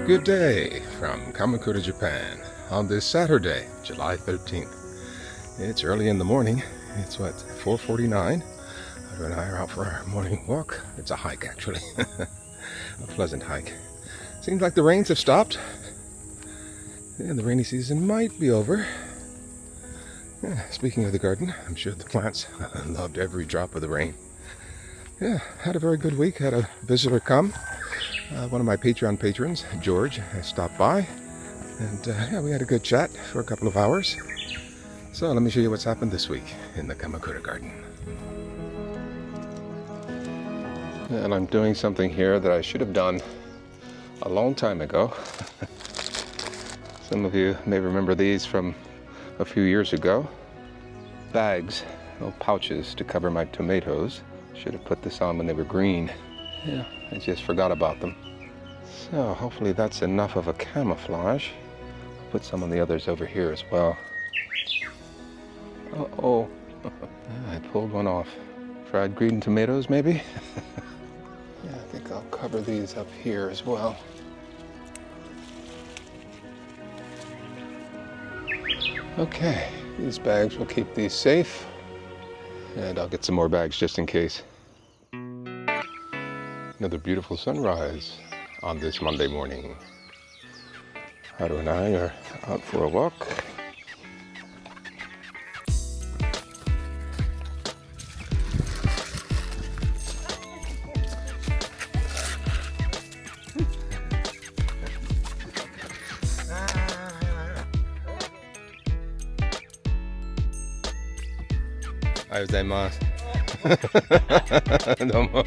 Good day from Kamakura, Japan on this Saturday, July 13th. It's early in the morning. It's 4:49. Odysee and I are out for our morning walk. It's a hike actually. A pleasant hike. Seems like the rains have stopped. And the rainy season might be over. Yeah, speaking of the garden, I'm sure the plants loved every drop of the rain. Yeah, had a very good week. Had a visitor come. One of my Patreon patrons, George, stopped by, and yeah, we had a good chat for a couple of hours. So let me show you what's happened this week in the Kamakura Garden. And I'm doing something here that I should have done a long time ago. Some of you may remember these from a few years ago. Bags, little pouches to cover my tomatoes. Should have put this on when they were green. Yeah, I just forgot about them. So hopefully that's enough of a camouflage. I'll put some on the others over here as well. Uh-oh. I pulled one off. Fried green tomatoes maybe? Yeah, I think I'll cover these up here as well. Okay, these bags will keep these safe. And I'll get some more bags just in case. Another beautiful sunrise on this Monday morning. Odysee and I are out for a walk. Gozaimasu. Domo.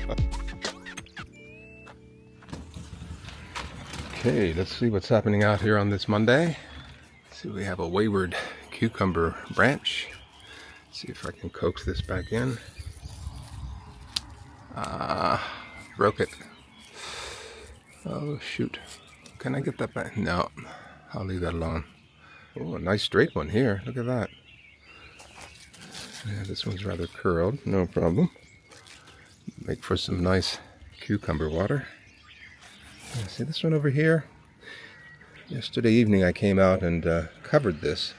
Okay, let's see what's happening out here on this Monday. See, we have a wayward cucumber branch. See if I can coax this back in. Broke it. Oh shoot. Can I get that back? No, I'll leave that alone. Oh, a nice straight one here. Look at that. Yeah, this one's rather curled. No problem. Make for some nice cucumber water. See this one over here? Yesterday evening I came out and covered this.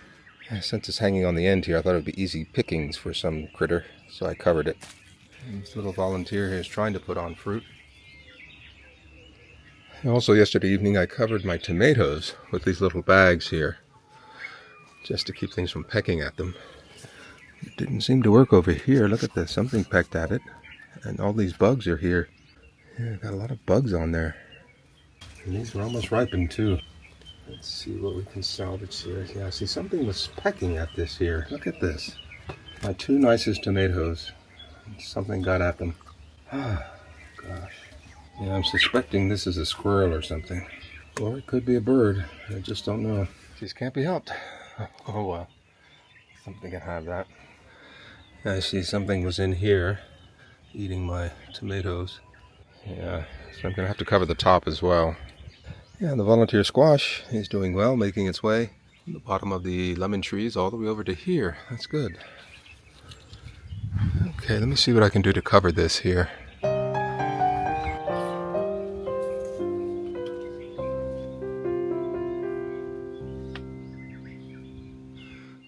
Since it's hanging on the end here, I thought it would be easy pickings for some critter, so I covered it. And this little volunteer here is trying to put on fruit. Also yesterday evening I covered my tomatoes with these little bags here, just to keep things from pecking at them. It didn't seem to work over here. Look at this, something pecked at it. And all these bugs are here. Yeah, got a lot of bugs on there. And these are almost ripened too. Let's see what we can salvage here. Yeah, see, something was pecking at this here. Look at this. My two nicest tomatoes. Something got at them. Ah, gosh. Yeah, I'm suspecting this is a squirrel or something. Or it could be a bird. I just don't know. Just can't be helped. Oh well. Something can have that. I see something was in here eating my tomatoes. Yeah, so I'm going to have to cover the top as well. Yeah, the volunteer squash is doing well, making its way from the bottom of the lemon trees all the way over to here. That's good. Okay, let me see what I can do to cover this here.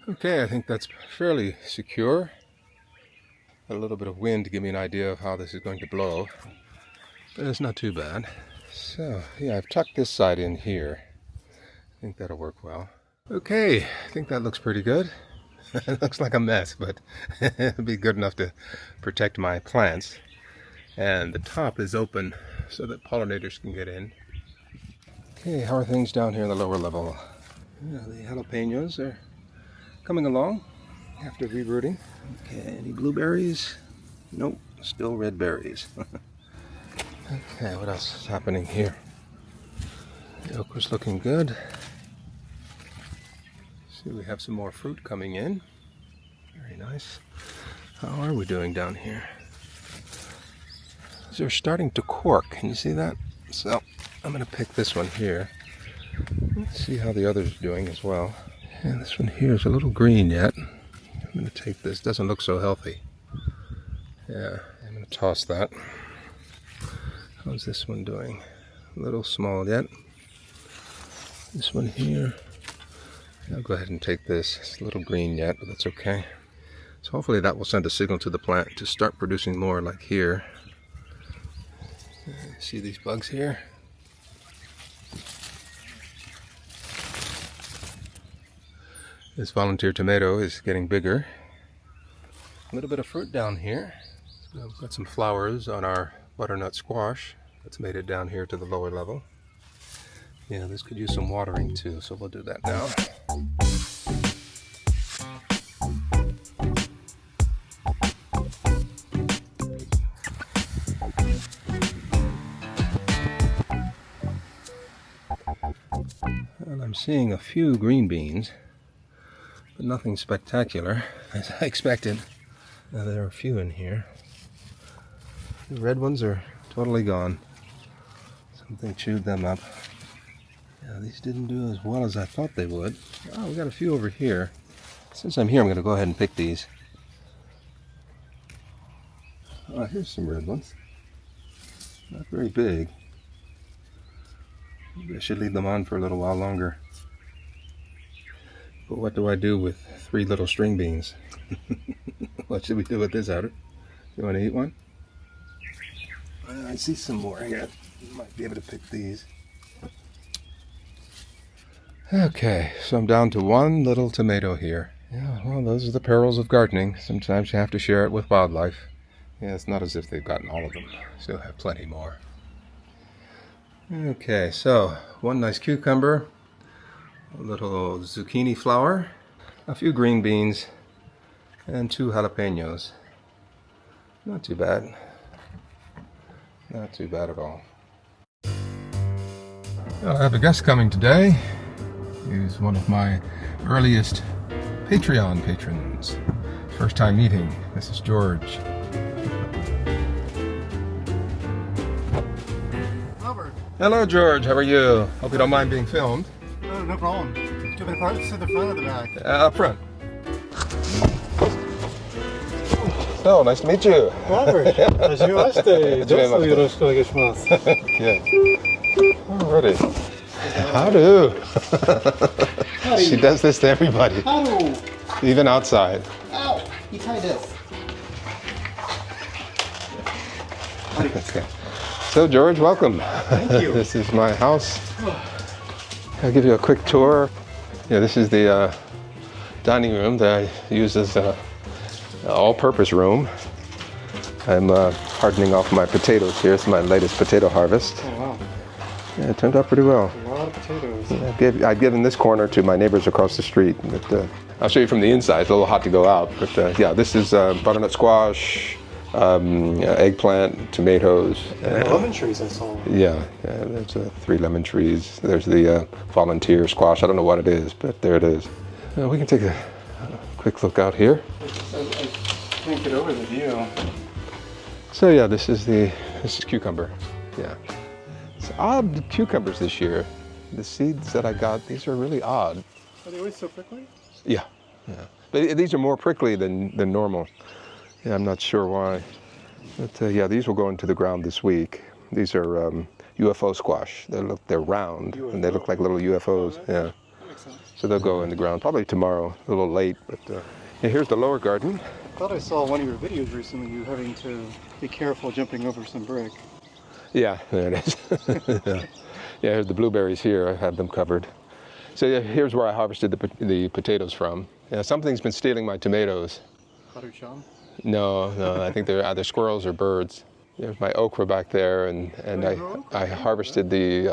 Okay, I think that's fairly secure. A little bit of wind to give me an idea of how this is going to blow. But it's not too bad. So, yeah, I've tucked this side in here. I think that'll work well. Okay, I think that looks pretty good. It looks like a mess, but it'll be good enough to protect my plants. And the top is open so that pollinators can get in. Okay, how are things down here in the lower level? Yeah, the jalapenos are coming along after rerouting. Okay, any blueberries? Nope, still red berries. Okay, what else is happening here? The okra's looking good. See, we have some more fruit coming in. Very nice. How are we doing down here? They're starting to cork. Can you see that? So, I'm going to pick this one here. Let's see how the others are doing as well. And this one here is a little green yet. I'm going to take this. Doesn't look so healthy. Yeah, I'm going to toss that. How's this one doing? A little small yet. This one here. I'll go ahead and take this. It's a little green yet, but that's okay. So hopefully that will send a signal to the plant to start producing more, like here. See these bugs here? This volunteer tomato is getting bigger. A little bit of fruit down here. So we've got some flowers on our butternut squash. That's made it down here to the lower level. Yeah, this could use some watering too, so we'll do that now. Well, I'm seeing a few green beans, but nothing spectacular, as I expected. Now, there are a few in here. The red ones are totally gone. Something chewed them up. Yeah, these didn't do as well as I thought they would. Oh, we got a few over here. Since I'm here, I'm going to go ahead and pick these. Oh, here's some red ones. Not very big. Maybe I should leave them on for a little while longer. But what do I do with 3 little string beans? What should we do with this, Outer? You want to eat one? I see some more here. You might be able to pick these. Okay, so I'm down to 1 little tomato here. Yeah, well, those are the perils of gardening. Sometimes you have to share it with wildlife. Yeah, it's not as if they've gotten all of them. Still have plenty more. Okay, so 1 nice cucumber, a little zucchini flower, a few green beans, and 2 jalapenos. Not too bad. Not too bad at all. Well, I have a guest coming today. He's one of my earliest Patreon patrons. First time meeting. This is George. Robert. Hello, George. How are you? Hope you don't mind being filmed. Oh, no problem. Do you have any parts to the front or the back? Up front. Oh, nice to meet you. Robert. はじめまして。どうぞよろしくお願いします。Yeah. Alrighty. How She does this to everybody. Hello. Even outside. Ow. You tried this. Okay. So, George, welcome. Thank you. This is my house. I'll give you a quick tour. Yeah, this is the dining room that I use as an all-purpose room. I'm hardening off my potatoes here. It's my latest potato harvest. Oh, wow. Yeah, it turned out pretty well. A lot of potatoes. Yeah, I've given this corner to my neighbors across the street. But, I'll show you from the inside. It's a little hot to go out. But yeah, this is butternut squash, eggplant, tomatoes. Lemon trees I saw. Yeah, there's 3 lemon trees. There's the volunteer squash. I don't know what it is, but there it is. We can take a quick look out here. I can't get over the view. So yeah, this is cucumber. Yeah, it's odd cucumbers this year. The seeds that I got, these are really odd. Are they always so prickly? Yeah. But these are more prickly than normal. Yeah, I'm not sure why. But yeah, these will go into the ground this week. These are UFO squash. They're round and they look like little UFOs. Yeah. That makes sense. So they'll go in the ground probably tomorrow. A little late, but yeah, here's the lower garden. I thought I saw one of your videos recently, you having to be careful jumping over some brick. Yeah, there it is. Yeah, here's the blueberries here. I have them covered. So yeah, here's where I harvested the potatoes from. Yeah, something's been stealing my tomatoes. Butterchum? No, I think they're either squirrels or birds. There's my okra back there, and I harvested the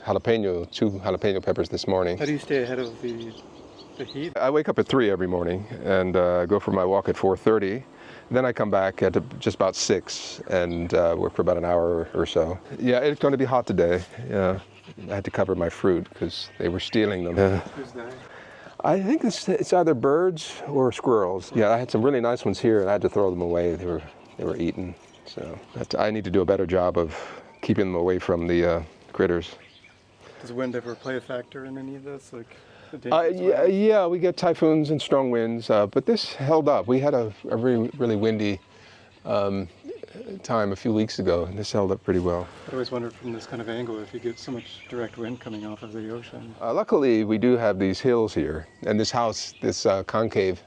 jalapeno, 2 jalapeno peppers this morning. How do you stay ahead of the heat? I wake up at 3 every morning and go for my walk at 4:30. Then I come back at just about 6 and work for about an hour or so. Yeah, it's going to be hot today. Yeah, I had to cover my fruit because they were stealing them. Who's that? I think it's either birds or squirrels. Yeah, I had some really nice ones here and I had to throw them away. They were eaten. So I need to do a better job of keeping them away from the critters. Does wind ever play a factor in any of this? Like yeah, we get typhoons and strong winds, but this held up. We had a really windy time a few weeks ago, and this held up pretty well. I always wondered from this kind of angle if you get so much direct wind coming off of the ocean. Luckily, we do have these hills here, and this house, this concave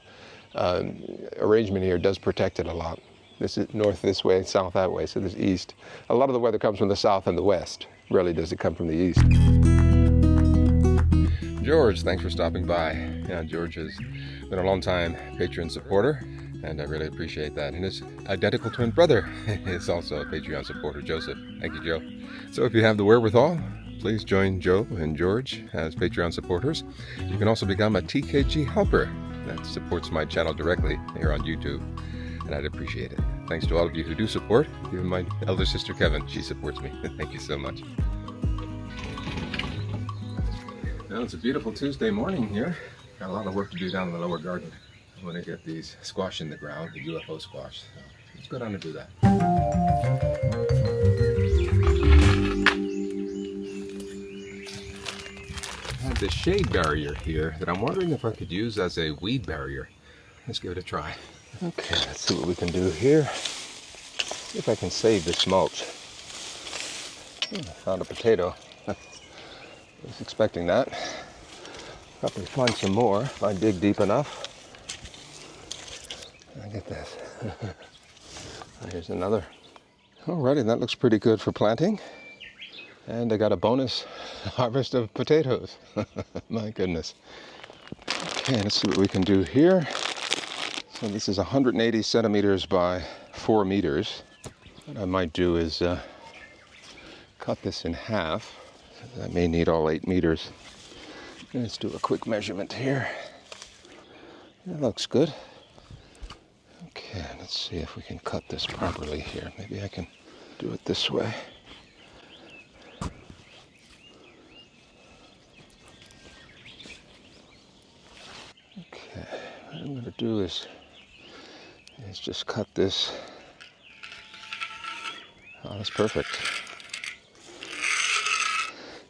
arrangement here does protect it a lot. This is north this way, south that way, so this east. A lot of the weather comes from the south and the west. Rarely does it come from the east. George, thanks for stopping by. Yeah, George has been a long time Patreon supporter, and I really appreciate that. And his identical twin brother is also a Patreon supporter, Joseph. Thank you, Joe. So if you have the wherewithal, please join Joe and George as Patreon supporters. You can also become a TKG helper. That supports my channel directly here on YouTube, and I'd appreciate it. Thanks to all of you who do support, even my elder sister Keven. She supports me. Thank you so much. Well, it's a beautiful Tuesday morning here. Got a lot of work to do down in the lower garden. I want to get these squash in the ground, the UFO squash. So let's go down and do that. I have this shade barrier here that I'm wondering if I could use as a weed barrier. Let's give it a try. Okay, let's see what we can do here. See if I can save this mulch. I found a potato. I was expecting that. Probably find some more if I dig deep enough. Look at this. Here's another. Alrighty, that looks pretty good for planting. And I got a bonus harvest of potatoes. My goodness. Okay, let's see what we can do here. So this is 180 centimeters by 4 meters. What I might do is cut this in half. I may need all 8 meters. Let's do a quick measurement here. That looks good. Okay, let's see if we can cut this properly here. Maybe I can do it this way. Okay, what I'm going to do is just cut this. Oh, that's perfect.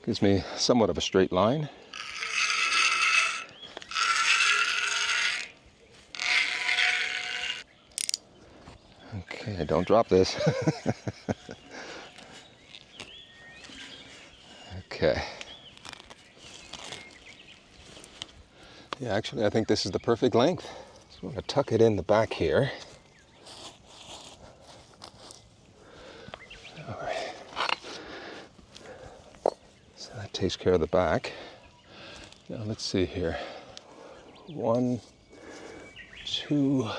Gives me somewhat of a straight line. Okay, don't drop this. Okay. Yeah, actually, I think this is the perfect length. So I'm going to tuck it in the back here. All right. So that takes care of the back. Now let's see here. 1, 2,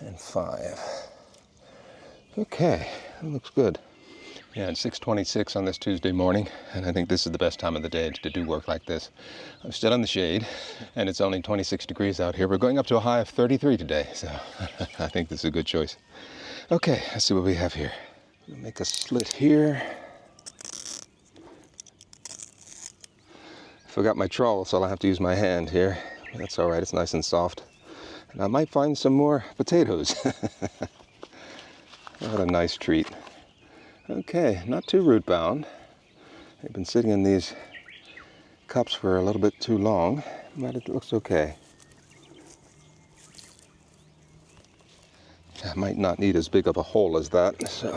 and 5. Okay, that looks good. Yeah, it's 6:26 on this Tuesday morning, and I think this is the best time of the day to do work like this. I'm still in the shade, and it's only 26 degrees out here. We're going up to a high of 33 today, so I think this is a good choice. Okay, let's see what we have here. We'll make a slit here. Forgot my trowel, so I'll have to use my hand here. That's all right, it's nice and soft. And I might find some more potatoes. What a nice treat. Okay, not too root bound. They've been sitting in these cups for a little bit too long, but it looks okay. I might not need as big of a hole as that, so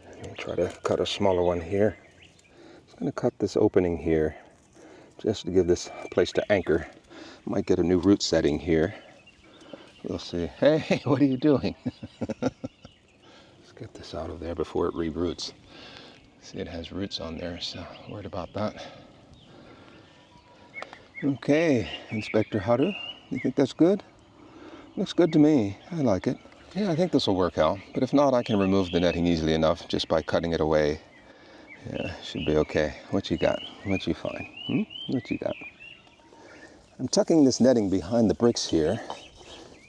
let me try to cut a smaller one here. I'm just going to cut this opening here, just to give this place to anchor. Might get a new root setting here. We'll see. Hey, what are you doing? Get this out of there before it re-roots. See, it has roots on there, so worried about that. Okay, Inspector Haru, you think that's good? Looks good to me. I like it. Yeah, I think this will work out, but if not, I can remove the netting easily enough just by cutting it away. Yeah, should be okay. What you got? What you find? What you got? I'm tucking this netting behind the bricks here,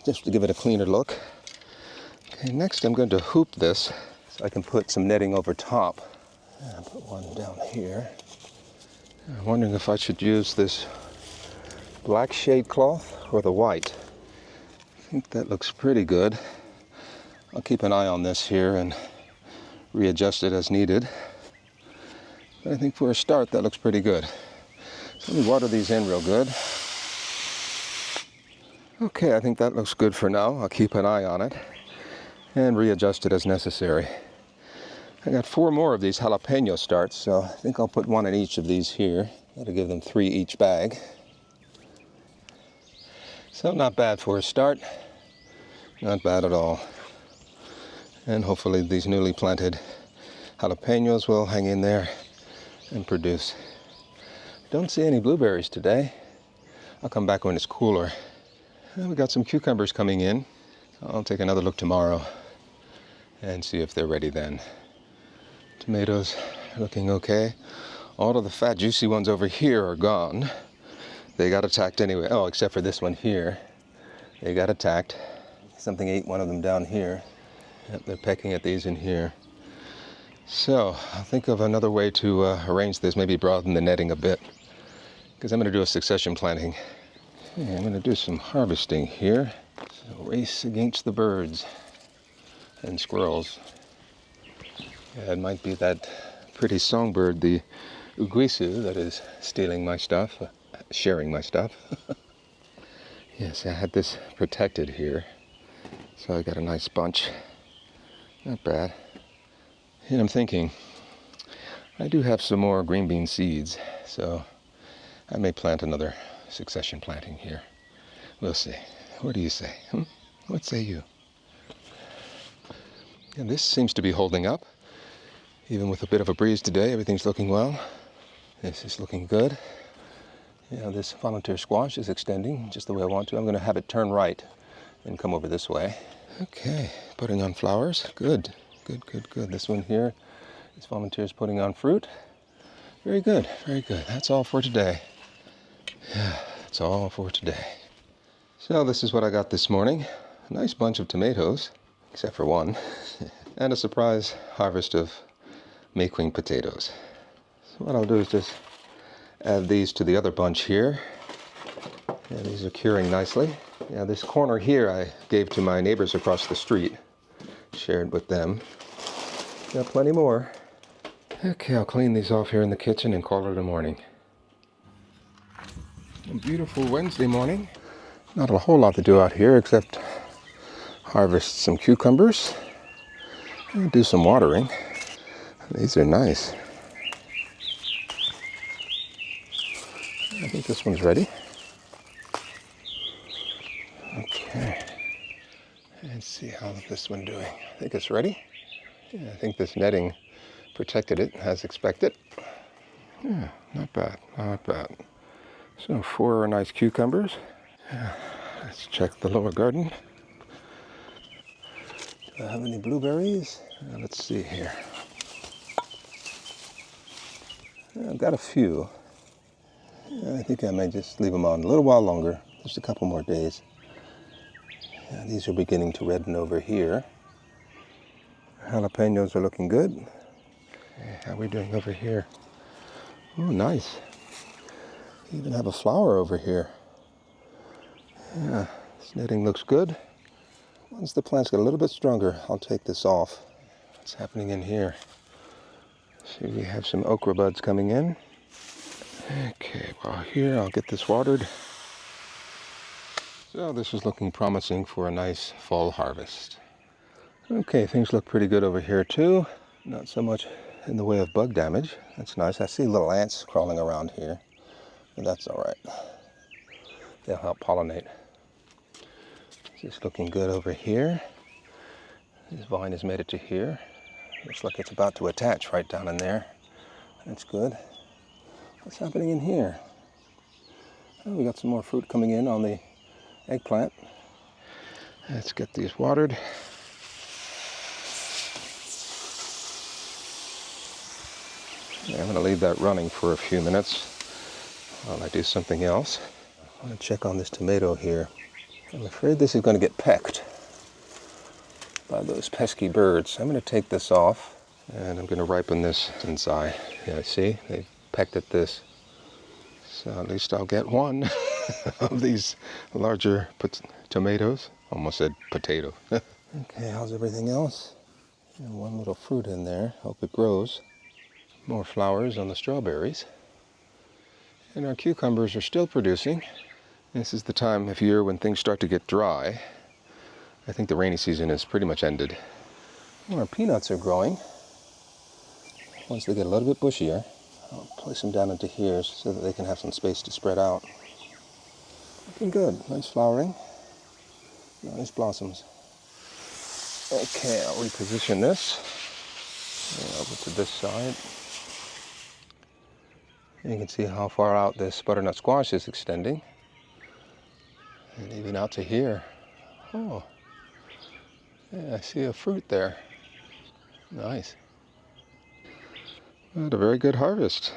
just to give it a cleaner look. Okay, next I'm going to hoop this so I can put some netting over top. I'll put one down here. I'm wondering if I should use this black shade cloth or the white. I think that looks pretty good. I'll keep an eye on this here and readjust it as needed. But I think for a start that looks pretty good. So let me water these in real good. Okay, I think that looks good for now. I'll keep an eye on it. and readjust it as necessary. I got 4 more of these jalapeno starts, so I think I'll put 1 in each of these here. That'll give them 3 each bag. So not bad for a start. Not bad at all. And hopefully these newly planted jalapenos will hang in there and produce. Don't see any blueberries today. I'll come back when it's cooler. We got some cucumbers coming in. I'll take another look tomorrow and see if they're ready then. Tomatoes are looking okay. All of the fat, juicy ones over here are gone. They got attacked anyway. Oh, except for this one here. They got attacked. Something ate one of them down here. Yep, they're pecking at these in here. So I'll think of another way to arrange this, maybe broaden the netting a bit, because I'm going to do a succession planting. Okay, I'm going to do some harvesting here. So race against the birds and squirrels. Yeah, it might be that pretty songbird, the Odysee, that is stealing my stuff, sharing my stuff. Yes, I had this protected here, so I got a nice bunch. Not bad. And I'm thinking, I do have some more green bean seeds, so I may plant another succession planting here. We'll see. What do you say? What say you? And this seems to be holding up. Even with a bit of a breeze today, everything's looking well. This is looking good. Yeah, this volunteer squash is extending just the way I want to. I'm going to have it turn right and come over this way. Okay, putting on flowers. Good, good, good, good. This one here, this volunteer is putting on fruit. Very good, very good. That's all for today. Yeah, that's all for today. So this is what I got this morning. A nice bunch of tomatoes, except for one, and a surprise harvest of May Queen potatoes. So what I'll do is just add these to the other bunch here. Yeah, these are curing nicely. Yeah, this corner here I gave to my neighbors across the street. Shared with them. Got plenty more. Okay, I'll clean these off here in the kitchen and call it a morning. A beautiful Wednesday morning. Not a whole lot to do out here except harvest some cucumbers and do some watering. These are nice. I think this one's ready. Okay. Let's see how this one doing. I think it's ready. Yeah, I think this netting protected it as expected. Yeah, not bad, not bad. So 4 nice cucumbers. Yeah, let's check the lower garden. Do I have any blueberries? Let's see here. I've got a few. I think I may just leave them on a little while longer, just a couple more days. These are beginning to redden over here. Jalapenos are looking good. How are we doing over here? Oh, nice. We even have a flower over here. Yeah, this netting looks good. Once the plants get a little bit stronger, I'll take this off. What's happening in here? See, we have some okra buds coming in. Okay, well here I'll get this watered. So this is looking promising for a nice fall harvest. Okay, things look pretty good over here too. Not so much in the way of bug damage. That's nice. I see little ants crawling around here, but that's all right. They'll help pollinate. It's looking good over here. This vine has made it to here. Looks like it's about to attach right down in there. That's good. What's happening in here? Oh, we got some more fruit coming in on the eggplant. Let's get these watered. Yeah, I'm going to leave that running for a few minutes while I do something else. I want to check on this tomato here. I'm afraid this is going to get pecked by those pesky birds. I'm going to take this off and I'm going to ripen this inside. Yeah, see? They pecked at this. So at least I'll get one of these larger tomatoes. Almost said potato. Okay, how's everything else? And one little fruit in there. Hope it grows. More flowers on the strawberries. And our cucumbers are still producing. This is the time of year when things start to get dry. I think the rainy season is pretty much ended. Well, our peanuts are growing. Once they get a little bit bushier, I'll place them down into here so that they can have some space to spread out. Looking good. Nice flowering. Nice blossoms. Okay, I'll reposition this. Over to this side. And you can see how far out this butternut squash is extending. And even out to here. Oh, yeah, I see a fruit there. Nice. Had a very good harvest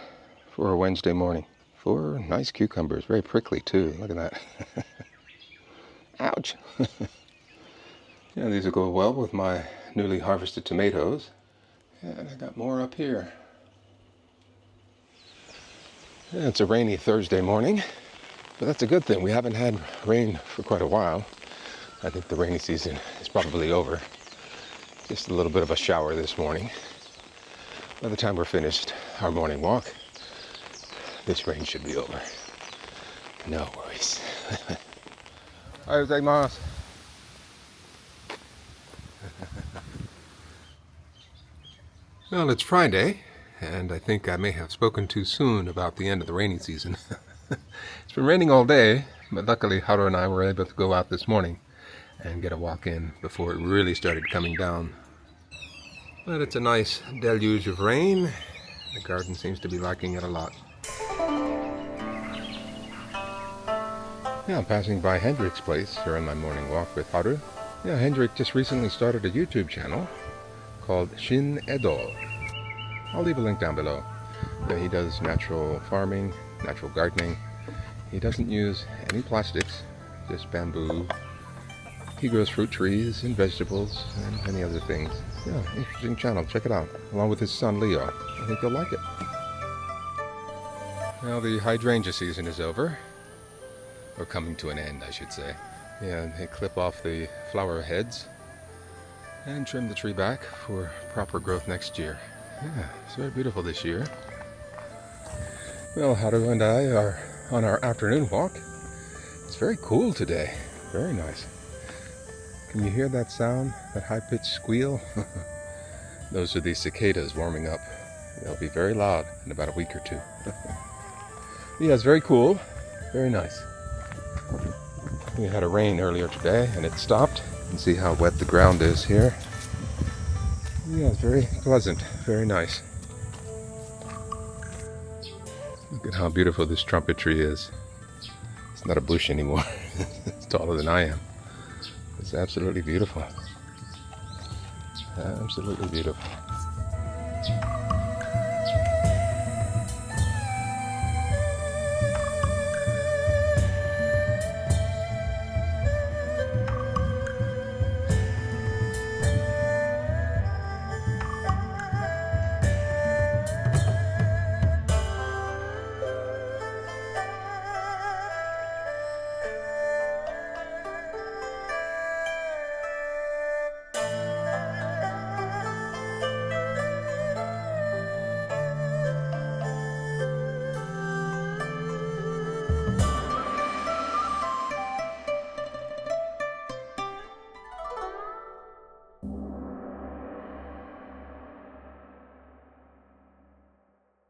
for a Wednesday morning. 4 nice cucumbers, very prickly too. Look at that. Ouch. Yeah, these will go well with my newly harvested tomatoes. And I got more up here. Yeah, it's a rainy Thursday morning, but that's a good thing. We haven't had rain for quite a while. I think the rainy season is probably over. Just a little bit of a shower this morning. By the time we're finished our morning walk, this rain should be over. No worries. Ohayou gozaimasu. Well, it's Friday, and I think I may have spoken too soon about the end of the rainy season. It's been raining all day, but luckily Haru and I were able to go out this morning and get a walk in before it really started coming down. But it's a nice deluge of rain. The garden seems to be liking it a lot. Yeah, I'm passing by Hendrik's place here on my morning walk with Haru. Yeah, Hendrik just recently started a YouTube channel called Shin Edo. I'll leave a link down below. Yeah, he does natural farming, natural gardening. He doesn't use any plastics, just bamboo. He grows fruit trees and vegetables and many other things. Yeah, interesting channel. Check it out. Along with his son Leo. I think you'll like it. Well, the hydrangea season is over. Or coming to an end, I should say. Yeah, they clip off the flower heads and trim the tree back for proper growth next year. Yeah, it's very beautiful this year. Well, Haru and I are on our afternoon walk. It's very cool today. Very nice. Can you hear that sound? That high-pitched squeal? Those are the cicadas warming up. They'll be very loud in about a week or two. Yeah, it's very cool. Very nice. We had a rain earlier today and it stopped. You can see how wet the ground is here. Yeah, it's very pleasant. Very nice. Look at how beautiful this trumpet tree is. It's not a bush anymore. It's taller than I am. It's absolutely beautiful. Absolutely beautiful.